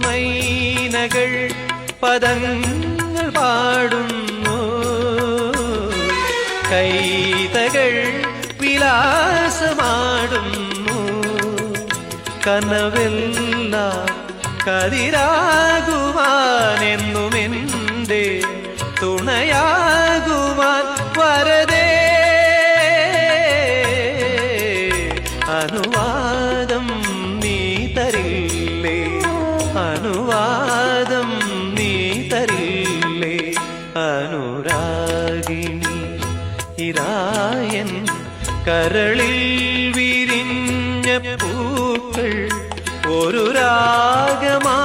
മൈനകൾ പദങ്ങൾ പാടുന്നു, കൈതകൾ വിലാസമാടുന്നു. കനവെല്ലാം കതിരാകുവാനെന്നുമെന്റെ തുണയാകുവാൻ വരദേ. അനുവാദം നീ തരില്ലേ, അനുവാദം നീ തരില്ലേ. അനുരാഗിണി ഇരായൻ കരളിൽ വിരിഞ്ഞ പൂക്കൾ ഒരു രാഗമാ